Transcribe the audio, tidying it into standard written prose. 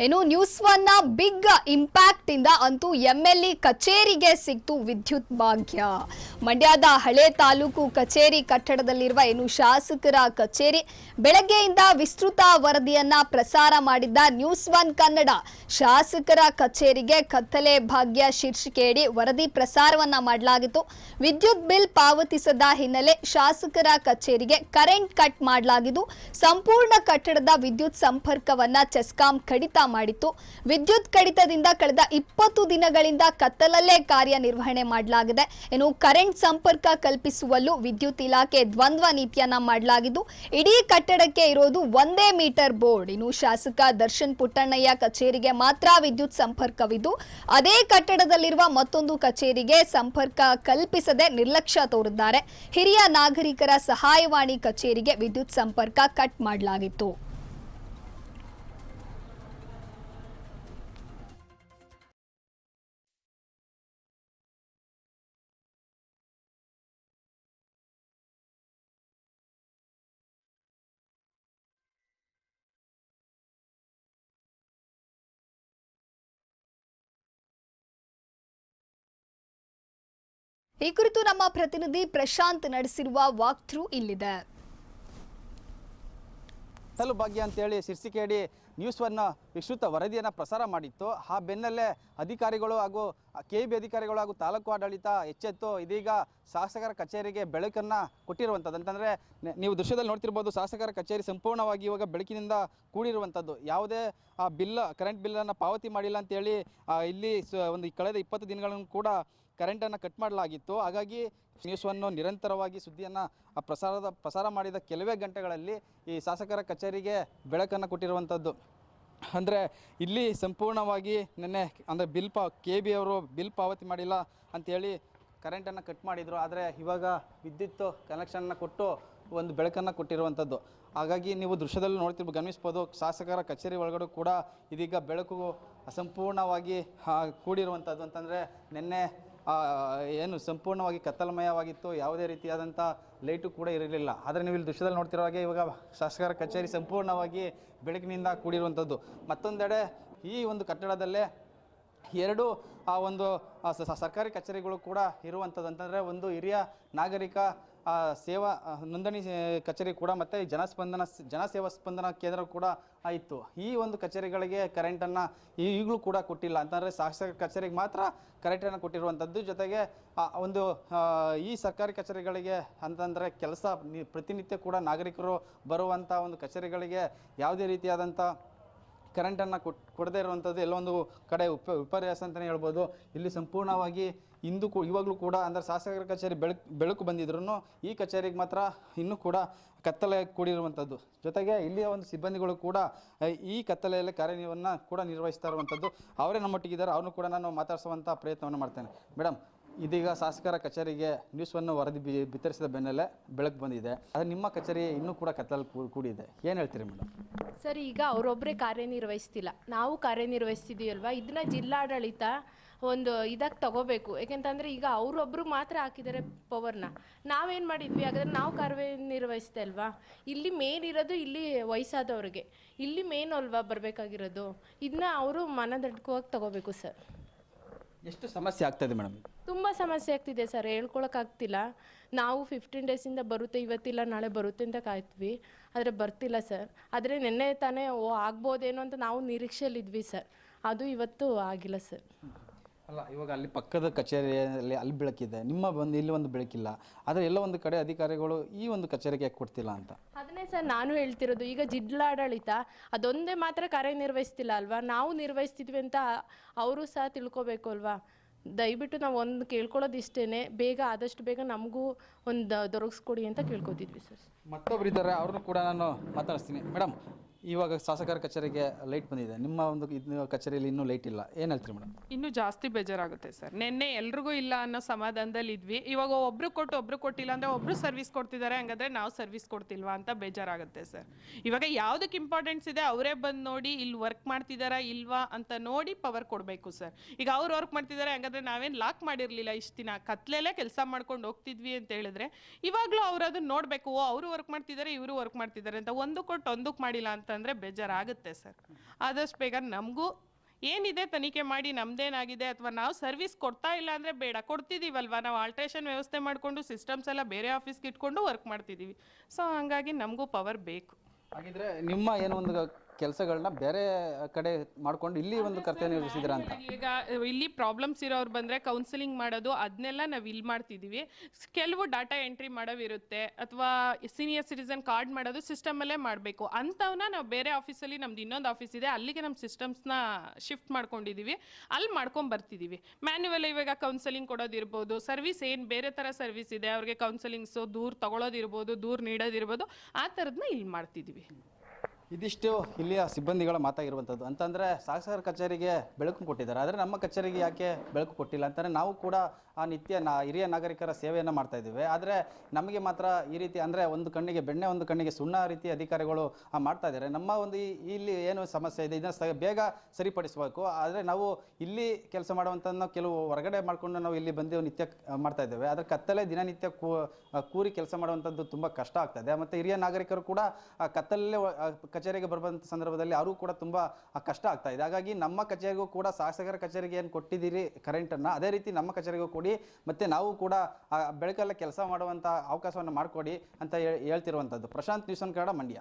ಏನು news one ನ big impact ಇಂದ ಅಂತೂ ಎಂಎಲ್ಇ ಕಚೇರಿಗೆ ಸಿಕ್ತು ವಿದ್ಯುತ್ ಭಾಗ್ಯ. ಮಂಡ್ಯದ ಹಳೆ ತಾಲೂಕು ಕಚೇರಿ ಕಟ್ಟಡದಲ್ಲಿರುವ ಏನು ಶಾಸಕರ ಕಚೇರಿ ಬೆಳಗ್ಗೆಯಿಂದ ವಿಸ್ತೃತ ವರದಿಯನ್ನ ಪ್ರಸಾರ ಮಾಡಿದ್ದ ನ್ಯೂಸ್ ಒನ್ ಕನ್ನಡ ಶಾಸಕರ ಕಚೇರಿಗೆ ಕತ್ತಲೆ ಭಾಗ್ಯ ಶೀರ್ಷಿಕೆಯಡಿ ವರದಿ ಪ್ರಸಾರವನ್ನ ಮಾಡಲಾಗಿತ್ತು. ವಿದ್ಯುತ್ ಬಿಲ್ ಪಾವತಿಸದ ಹಿನ್ನೆಲೆ ಶಾಸಕರ ಕಚೇರಿಗೆ ಕರೆಂಟ್ ಕಟ್ ಮಾಡಲಾಗಿದ್ದು ಸಂಪೂರ್ಣ ಕಟ್ಟಡದ ವಿದ್ಯುತ್ ಸಂಪರ್ಕವನ್ನ ಚೆಸ್ಕಾಂ ಕಡಿತ ಮಾಡಿತ್ತು. ವಿದ್ಯುತ್ ಕಡಿತದಿಂದ ಕಳೆದ 20 ದಿನಗಳಿಂದ ಕತ್ತಲಲ್ಲೇ ಕಾರ್ಯನಿರ್ವಹಣೆ ಮಾಡಲಾಗಿದೆ. ಇನ್ನು ಕರೆಂಟ್ ಸಂಪರ್ಕ ಕಲ್ಪಿಸುವಲ್ಲೂ ವಿದ್ಯುತ್ ಇಲಾಖೆ ದ್ವಂದ್ವ ನೀತಿಯನ್ನ ಮಾಡಲಾಗಿದ್ದು ಇಡೀ ಕಟ್ಟಡಕ್ಕೆ ಇರೋದು ಒಂದೇ ಮೀಟರ್ ಬೋರ್ಡ್. ಇನ್ನು ಶಾಸಕ ದರ್ಶನ್ ಪುಟ್ಟಣ್ಣಯ್ಯ ಕಚೇರಿಗೆ ಮಾತ್ರ ವಿದ್ಯುತ್ ಸಂಪರ್ಕವಿದ್ದು ಅದೇ ಕಟ್ಟಡದಲ್ಲಿರುವ ಮತ್ತೊಂದು ಕಚೇರಿಗೆ ಸಂಪರ್ಕ ಕಲ್ಪಿಸದೆ ನಿರ್ಲಕ್ಷ್ಯ ತೋರಿದ್ದಾರೆ. ಹಿರಿಯ ನಾಗರಿಕರ ಸಹಾಯವಾಣಿ ಕಚೇರಿಗೆ ವಿದ್ಯುತ್ ಸಂಪರ್ಕ ಕಟ್ ಮಾಡಲಾಗಿತ್ತು. ಈ ಕುರಿತು ನಮ್ಮ ಪ್ರತಿನಿಧಿ ಪ್ರಶಾಂತ್ ನಡೆಸಿರುವ ವಾಕ್ ಥ್ರೂ ಇಲ್ಲಿದೆ. ಕತ್ತಲು ಭಾಗ್ಯ ಅಂತೇಳಿ ಶೀರ್ಷಿಕೆಯಡಿ ನ್ಯೂಸ್ ಒನ್ ವಿಸ್ತೃತ ವರದಿಯನ್ನು ಪ್ರಸಾರ ಮಾಡಿತ್ತು. ಆ ಬೆನ್ನಲ್ಲೇ ಅಧಿಕಾರಿಗಳು ಹಾಗೂ ಕೆಇಬಿ ಅಧಿಕಾರಿಗಳು ಹಾಗೂ ತಾಲೂಕು ಆಡಳಿತ ಎಚ್ಚೆತ್ತು ಇದೀಗ ಶಾಸಕರ ಕಚೇರಿಗೆ ಬೆಳಕನ್ನು ಕೊಟ್ಟಿರುವಂಥದ್ದು. ಅಂತಂದರೆ ನೀವು ದೃಶ್ಯದಲ್ಲಿ ನೋಡ್ತಿರ್ಬೋದು, ಶಾಸಕರ ಕಚೇರಿ ಸಂಪೂರ್ಣವಾಗಿ ಇವಾಗ ಬೆಳಕಿನಿಂದ ಕೂಡಿರುವಂಥದ್ದು. ಯಾವುದೇ ಕರೆಂಟ್ ಬಿಲ್ಲನ್ನು ಪಾವತಿ ಮಾಡಿಲ್ಲ ಅಂತೇಳಿ ಇಲ್ಲಿ ಒಂದು ಕಳೆದ 20 ದಿನಗಳನ್ನು ಕೂಡ ಕರೆಂಟನ್ನು ಕಟ್ ಮಾಡಲಾಗಿತ್ತು. ಹಾಗಾಗಿ ನ್ಯೂಸ್ ಒನ್ ನಿರಂತರವಾಗಿ ಸುದ್ದಿಯನ್ನು ಪ್ರಸಾರ ಮಾಡಿದ ಕೆಲವೇ ಗಂಟೆಗಳಲ್ಲಿ ಈ ಶಾಸಕರ ಕಚೇರಿಗೆ ಬೆಳಕನ್ನು ಕೊಟ್ಟಿರುವಂಥದ್ದು. ಅಂದರೆ ಇಲ್ಲಿ ಸಂಪೂರ್ಣವಾಗಿ ನಿನ್ನೆ ಅಂದರೆ ಕೆಬಿ ಅವರು ಬಿಲ್ ಪಾವತಿ ಮಾಡಿಲ್ಲ ಅಂಥೇಳಿ ಕರೆಂಟನ್ನು ಕಟ್ ಮಾಡಿದರು. ಆದರೆ ಇವಾಗ ವಿದ್ಯುತ್ ಕನೆಕ್ಷನ್ನ ಕೊಟ್ಟು ಒಂದು ಬೆಳಕನ್ನು ಕೊಟ್ಟಿರುವಂಥದ್ದು. ಹಾಗಾಗಿ ನೀವು ದೃಶ್ಯದಲ್ಲಿ ಗಮನಿಸ್ಬೋದು, ಶಾಸಕರ ಕಚೇರಿ ಒಳಗಡೆ ಕೂಡ ಇದೀಗ ಬೆಳಕು ಅಸಂಪೂರ್ಣವಾಗಿ ಕೂಡಿರುವಂಥದ್ದು. ಅಂತಂದರೆ ನಿನ್ನೆ ಏನು ಸಂಪೂರ್ಣವಾಗಿ ಕತ್ತಲಮಯವಾಗಿತ್ತು, ಯಾವುದೇ ರೀತಿಯಾದಂಥ ಲೈಟು ಕೂಡ ಇರಲಿಲ್ಲ. ಆದರೆ ನೀವು ಇಲ್ಲಿ ದೃಶ್ಯದಲ್ಲಿ ನೋಡ್ತಿರೋ ಹಾಗೆ ಇವಾಗ ಶಾಸಕರ ಕಚೇರಿ ಸಂಪೂರ್ಣವಾಗಿ ಬೆಳಕಿನಿಂದ ಕೂಡಿರುವಂಥದ್ದು. ಮತ್ತೊಂದೆಡೆ ಈ ಒಂದು ಕಟ್ಟಡದಲ್ಲೇ ಎರಡು ಒಂದು ಸರ್ಕಾರಿ ಕಚೇರಿಗಳು ಕೂಡ ಇರುವಂಥದ್ದು. ಅಂತಂದರೆ ಒಂದು ಹಿರಿಯ ನಾಗರಿಕ ಸೇವಾ ನೋಂದಣಿ ಕಚೇರಿ ಕೂಡ ಮತ್ತು ಜನಸೇವಾ ಸ್ಪಂದನ ಕೇಂದ್ರ ಕೂಡ ಇತ್ತು. ಈ ಒಂದು ಕಚೇರಿಗಳಿಗೆ ಕರೆಂಟನ್ನು ಈಗಲೂ ಕೂಡ ಕೊಟ್ಟಿಲ್ಲ. ಅಂತಂದರೆ ಶಾಸಕರ ಕಚೇರಿಗೆ ಮಾತ್ರ ಕರೆಂಟನ್ನು ಕೊಟ್ಟಿರುವಂಥದ್ದು. ಜೊತೆಗೆ ಒಂದು ಈ ಸರ್ಕಾರಿ ಕಚೇರಿಗಳಿಗೆ ಅಂತಂದರೆ ಪ್ರತಿನಿತ್ಯ ಕೂಡ ನಾಗರಿಕರು ಬರುವಂಥ ಒಂದು ಕಚೇರಿಗಳಿಗೆ ಯಾವುದೇ ರೀತಿಯಾದಂಥ ಕರೆಂಟನ್ನು ಕೊಡದೇ ಇರುವಂಥದ್ದು ಎಲ್ಲೊಂದು ಕಡೆ ವಿಪರ್ಯಾಸ ಅಂತಲೇ ಹೇಳ್ಬೋದು. ಇಲ್ಲಿ ಸಂಪೂರ್ಣವಾಗಿ ಇವಾಗಲೂ ಕೂಡ ಅಂದರೆ ಶಾಸಕರ ಕಚೇರಿ ಬೆಳಕು ಬಂದಿದ್ರು ಈ ಕಚೇರಿಗೆ ಮಾತ್ರ ಇನ್ನೂ ಕೂಡ ಕತ್ತಲೆ ಕೂಡಿರುವಂಥದ್ದು. ಜೊತೆಗೆ ಇಲ್ಲಿಯ ಒಂದು ಸಿಬ್ಬಂದಿಗಳು ಕೂಡ ಈ ಕತ್ತಲೆಯಲ್ಲಿ ಕಾರ್ಯವನ್ನು ಕೂಡ ನಿರ್ವಹಿಸ್ತಾ ಇರುವಂಥದ್ದು. ಅವರೇ ನಮ್ಮೊಟ್ಟಿಗಿದ್ದಾರೆ, ಅವ್ರನ್ನೂ ಕೂಡ ನಾನು ಮಾತಾಡಿಸುವಂಥ ಪ್ರಯತ್ನವನ್ನು ಮಾಡ್ತೇನೆ. ಮೇಡಮ್, ಇದೀಗ ಶಾಸಕರ ಕಚೇರಿಗೆ ನ್ಯೂಸ್ ಒನ್ ವರದಿ ಬಿತ್ತರಿಸಿದ ಬೆನ್ನಲ್ಲೇ ಬೆಳಕು ಬಂದಿದೆ. ಆದರೆ ನಿಮ್ಮ ಕಚೇರಿ ಇನ್ನೂ ಕೂಡ ಕತ್ತಲಲ್ಲಿ ಕೂಡಿದೆ, ಏನು ಹೇಳ್ತೀರಿ ಮೇಡಮ್? ಸರ್, ಈಗ ಅವರೊಬ್ಬರೇ ಕಾರ್ಯನಿರ್ವಹಿಸ್ತಿಲ್ಲ, ನಾವು ಕಾರ್ಯನಿರ್ವಹಿಸ್ತಿದ್ದೀವಲ್ವ. ಇದನ್ನ ಜಿಲ್ಲಾಡಳಿತ ಒಂದು ಇದಕ್ಕೆ ತಗೋಬೇಕು. ಯಾಕೆಂತಂದರೆ ಈಗ ಅವರೊಬ್ಬರು ಮಾತ್ರ ಹಾಕಿದ್ದಾರೆ ಪವರ್ನ. ನಾವೇನು ಮಾಡಿದ್ವಿ ಹಾಗಾದ್ರೆ ನಾವು ಕಾರ್ಯನಿರ್ವಹಿಸ್ತಾ ಅಲ್ವಾ. ಇಲ್ಲಿ ಮೇನ್ ಇರೋದು ಇಲ್ಲಿ ವಯಸ್ಸಾದವ್ರಿಗೆ, ಇಲ್ಲಿ ಮೇನ್ ಅಲ್ವಾ ಬರಬೇಕಾಗಿರೋದು. ಇದನ್ನ ಅವರು ಮನದಡ್ಕವಾಗಿ ತಗೋಬೇಕು ಸರ್. ಎಷ್ಟು ಸಮಸ್ಯೆ ಆಗ್ತಾಯಿದೆ ಮೇಡಮ್? ತುಂಬ ಸಮಸ್ಯೆ ಆಗ್ತಿದೆ ಸರ್, ಹೇಳ್ಕೊಳಕ್ಕಾಗ್ತಿಲ್ಲ. ನಾವು 15 ಡೇಸಿಂದ ಬರುತ್ತೆ, ಇವತ್ತಿಲ್ಲ ನಾಳೆ ಬರುತ್ತೆ ಅಂತ ಕಾಯ್ತೀವಿ, ಆದರೆ ಬರ್ತಿಲ್ಲ ಸರ್. ಆದರೆ ನಿನ್ನೆ ತಾನೇ ಆಗ್ಬೋದೇನೋ ಅಂತ ನಾವು ನಿರೀಕ್ಷೆಯಲ್ಲಿದ್ವಿ ಸರ್, ಅದು ಇವತ್ತು ಆಗಿಲ್ಲ ಸರ್. ಅಲ್ಲ, ಇವಾಗ ಅಲ್ಲಿ ಪಕ್ಕದ ಕಚೇರಿಯಲ್ಲಿ ಅಲ್ಲಿ ಬೆಳಕಿದೆ, ಇಲ್ಲಿ ಒಂದು ಬೆಳಕಿಲ್ಲ. ಆದರೆ ಎಲ್ಲ ಒಂದು ಕಡೆ ಅಧಿಕಾರಿಗಳು ಈ ಒಂದು ಕಚೇರಿಗೆ ಕೊಡ್ತಿಲ್ಲ ಅಂತ. ಅದನ್ನೇ ಸರ್ ನಾನು ಹೇಳ್ತಿರೋದು. ಈಗ ಜಿಲ್ಲಾಡಳಿತ ಅದೊಂದೇ ಮಾತ್ರ ಕಾರ್ಯನಿರ್ವಹಿಸ್ತಿಲ್ಲ ಅಲ್ವಾ, ನಾವು ನಿರ್ವಹಿಸ್ತಿದ್ವಿ ಅಂತ ಅವರು ಸಹ ತಿಳ್ಕೊಬೇಕು ಅಲ್ವಾ. ದಯವಿಟ್ಟು ನಾವು ಒಂದು ಕೇಳ್ಕೊಳ್ಳೋದು ಇಷ್ಟೇ, ಬೇಗ ಆದಷ್ಟು ಬೇಗ ನಮಗೂ ಒಂದು ದೊರಕಿಸ್ಕೊಡಿ ಅಂತ ಕೇಳ್ಕೊತಿದ್ವಿ ಸರ್. ಮತ್ತೊಬ್ರು ಇದ್ದಾರೆ, ಅವ್ರನ್ನೂ ಕೂಡ ನಾನು ಮಾತಾಡಿಸ್ತೀನಿ. ಮೇಡಮ್, ಇವಾಗ ಶಾಸಕರ ಕಚೇರಿಗೆ ಲೈಟ್ ಬಂದಿದೆ, ನಿಮ್ಮ ಒಂದು ಕಚೇರಿಯಲ್ಲಿ ಇನ್ನೂ ಲೈಟ್ ಇಲ್ಲ, ಏನು ಹೇಳ್ತೀರಿ ಮೇಡಮ್? ಇನ್ನೂ ಜಾಸ್ತಿ ಬೇಜಾರಾಗುತ್ತೆ ಸರ್. ನಿನ್ನೆ ಎಲ್ರಿಗೂ ಇಲ್ಲ ಅನ್ನೋ ಸಮಾಧಾನದಲ್ಲಿ ಇದ್ವಿ. ಇವಾಗ ಒಬ್ರು ಕೊಟ್ಟು ಒಬ್ರು ಕೊಟ್ಟಿಲ್ಲ ಅಂದರೆ ಒಬ್ರು ಸರ್ವಿಸ್ ಕೊಡ್ತಿದ್ದಾರೆ, ಹಂಗಾದ್ರೆ ನಾವು ಸರ್ವಿಸ್ ಕೊಡ್ತಿಲ್ವಾ ಅಂತ ಬೇಜಾರಾಗುತ್ತೆ ಸರ್. ಇವಾಗ ಯಾವುದಕ್ಕೆ ಇಂಪಾರ್ಟೆನ್ಸ್ ಇದೆ ಅವರೇ ಬಂದು ನೋಡಿ ಇಲ್ಲಿ ವರ್ಕ್ ಮಾಡ್ತಿದ್ದಾರಾ ಇಲ್ವಾ ಅಂತ ನೋಡಿ ಪವರ್ ಕೊಡಬೇಕು ಸರ್. ಈಗ ಅವ್ರು ವರ್ಕ್ ಮಾಡ್ತಿದ್ದಾರೆ, ಹಂಗಾದ್ರೆ ನಾವೇನು ಲಾಕ್ ಮಾಡಿರಲಿಲ್ಲ ಇಷ್ಟು ದಿನ, ಕತ್ಲೆಲ್ಲೇ ಕೆಲಸ ಮಾಡ್ಕೊಂಡು ಹೋಗ್ತಿದ್ವಿ ಅಂತ ಹೇಳಿದ್ರೆ ಇವಾಗಲೂ ಅವ್ರು ಅದನ್ನ ನೋಡಬೇಕು. ಅವರು ವರ್ಕ್ ಮಾಡ್ತಿದ್ದಾರೆ, ಇವರು ವರ್ಕ್ ಮಾಡ್ತಿದ್ದಾರೆ ಅಂತ ಒಂದು ಕೊಟ್ಟು ಒಂದಕ್ಕೆ ಮಾಡಿಲ್ಲ ಅಂತ ಅಂತಂದರೆ ಬೇಜಾರಾಗುತ್ತೆ ಸರ್. ಆದಷ್ಟು ಬೇಗ ನಮಗೂ ಏನಿದೆ ತನಿಖೆ ಮಾಡಿ ನಮ್ದೇನಾಗಿದೆ, ಅಥವಾ ನಾವು ಸರ್ವಿಸ್ ಕೊಡ್ತಾ ಇಲ್ಲ ಅಂದರೆ ಬೇಡ, ಕೊಡ್ತಿದ್ದೀವಲ್ವ, ನಾವು ಆಲ್ಟ್ರೇಷನ್ ವ್ಯವಸ್ಥೆ ಮಾಡಿಕೊಂಡು ಸಿಸ್ಟಮ್ಸ್ ಎಲ್ಲ ಬೇರೆ ಆಫೀಸ್ಗೆ ಇಟ್ಕೊಂಡು ವರ್ಕ್ ಮಾಡ್ತಿದ್ದೀವಿ. ಸೊ ಹಂಗಾಗಿ ನಮಗೂ ಪವರ್ ಬೇಕು. ಹಾಗಿದ್ರೆ ನಿಮ್ಮ ಏನೋ ಒಂದು ಕೆಲಸಗಳನ್ನ ಬೇರೆ ಕಡೆ ಮಾಡ್ಕೊಂಡು ಇಲ್ಲಿ ಒಂದು ಕರ್ತವ್ಯ ನಿರ್ವಹಿಸಿದ್ರ ಅಂತ? ಈಗ ಇಲ್ಲಿ ಪ್ರಾಬ್ಲಮ್ಸ್ ಇರೋರು ಬಂದರೆ ಕೌನ್ಸಿಲಿಂಗ್ ಮಾಡೋದು ಅದನ್ನೆಲ್ಲ ನಾವು ಇಲ್ಲಿ ಮಾಡ್ತಿದ್ದೀವಿ. ಕೆಲವು ಡಾಟಾ ಎಂಟ್ರಿ ಮಾಡೋವಿರುತ್ತೆ, ಅಥವಾ ಸೀನಿಯರ್ ಸಿಟಿಸನ್ ಕಾರ್ಡ್ ಮಾಡೋದು ಸಿಸ್ಟಮಲ್ಲೇ ಮಾಡಬೇಕು. ಅಂಥವನ್ನ ನಾವು ಬೇರೆ ಆಫೀಸಲ್ಲಿ, ನಮ್ದು ಇನ್ನೊಂದು ಆಫೀಸ್ ಇದೆ, ಅಲ್ಲಿಗೆ ನಮ್ಮ ಸಿಸ್ಟಮ್ಸ್ನ ಶಿಫ್ಟ್ ಮಾಡ್ಕೊಂಡಿದ್ದೀವಿ, ಅಲ್ಲಿ ಮಾಡ್ಕೊಂಡು ಬರ್ತಿದ್ದೀವಿ. ಮ್ಯಾನ್ಯುವಲ್ ಇವಾಗ ಕೌನ್ಸಿಲಿಂಗ್ ಕೊಡೋದಿರ್ಬೋದು, ಸರ್ವಿಸ್ ಏನು ಬೇರೆ ಥರ ಸರ್ವಿಸ್ ಇದೆ ಅವ್ರಿಗೆ, ಕೌನ್ಸಿಲಿಂಗ್ಸು, ದೂರು ತಗೊಳ್ಳೋದಿರ್ಬೋದು, ದೂರು ನೀಡೋದಿರ್ಬೋದು, ಆ ಥರದನ್ನ ಇಲ್ಲಿ ಮಾಡ್ತಿದ್ದೀವಿ. ಇದಿಷ್ಟು ಇಲ್ಲಿಯ ಸಿಬ್ಬಂದಿಗಳ ಮಾತಾಗಿರುವಂಥದ್ದು. ಅಂತಂದರೆ ಸಹಕಾರ ಕಚೇರಿಗೆ ಬೆಳಕು ಕೊಟ್ಟಿದ್ದಾರೆ, ಆದರೆ ನಮ್ಮ ಕಚೇರಿಗೆ ಯಾಕೆ ಬೆಳಕು ಕೊಟ್ಟಿಲ್ಲ ಅಂತಂದರೆ ನಾವು ಕೂಡ ಆ ನಿತ್ಯ ಹಿರಿಯ ನಾಗರಿಕರ ಸೇವೆಯನ್ನು ಮಾಡ್ತಾ ಇದ್ದೀವಿ. ಆದರೆ ನಮಗೆ ಮಾತ್ರ ಈ ರೀತಿ ಅಂದರೆ ಒಂದು ಕಣ್ಣಿಗೆ ಬೆಣ್ಣೆ ಒಂದು ಕಣ್ಣಿಗೆ ಸುಣ್ಣ ರೀತಿ ಅಧಿಕಾರಿಗಳು ಮಾಡ್ತಾ ಇದ್ದಾರೆ. ನಮ್ಮ ಒಂದು ಇಲ್ಲಿ ಏನು ಸಮಸ್ಯೆ ಇದೆ ಇದನ್ನು ಬೇಗ ಸರಿಪಡಿಸಬೇಕು. ಆದರೆ ನಾವು ಇಲ್ಲಿ ಕೆಲಸ ಮಾಡುವಂಥದ್ದು ಕೆಲವು ಹೊರಗಡೆ ಮಾಡಿಕೊಂಡು ನಾವು ಇಲ್ಲಿ ಬಂದು ನಿತ್ಯ ಮಾಡ್ತಾ ಇದ್ದೇವೆ. ಆದರೆ ಕತ್ತಲೆ ದಿನನಿತ್ಯ ಕೂರಿ ಕೆಲಸ ಮಾಡುವಂಥದ್ದು ತುಂಬ ಕಷ್ಟ ಆಗ್ತದೆ. ಮತ್ತು ಹಿರಿಯ ನಾಗರಿಕರು ಕೂಡ ಕತ್ತಲಲ್ಲೇ ಕಚೇರಿಗೆ ಬರುವಂಥ ಸಂದರ್ಭದಲ್ಲಿ ಅವರು ಕೂಡ ತುಂಬ ಕಷ್ಟ ಆಗ್ತಾ ಇದೆ. ಹಾಗಾಗಿ ನಮ್ಮ ಕಚೇರಿಗೂ ಕೂಡ ಸಹಕಾರ ಕಚೇರಿಗೆ ಏನು ಕೊಟ್ಟಿದ್ದೀರಿ ಕರೆಂಟನ್ನು, ಅದೇ ರೀತಿ ನಮ್ಮ ಕಚೇರಿಗೂ ಕೊಡಿ, ಮತ್ತು ನಾವು ಕೂಡ ಬೆಳಕಲ್ಲೇ ಕೆಲಸ ಮಾಡುವಂಥ ಅವಕಾಶವನ್ನು ಮಾಡಿಕೊಡಿ ಅಂತ ಹೇಳ್ತಿರುವಂಥದ್ದು. Prashant, news one Kannada, Mandya.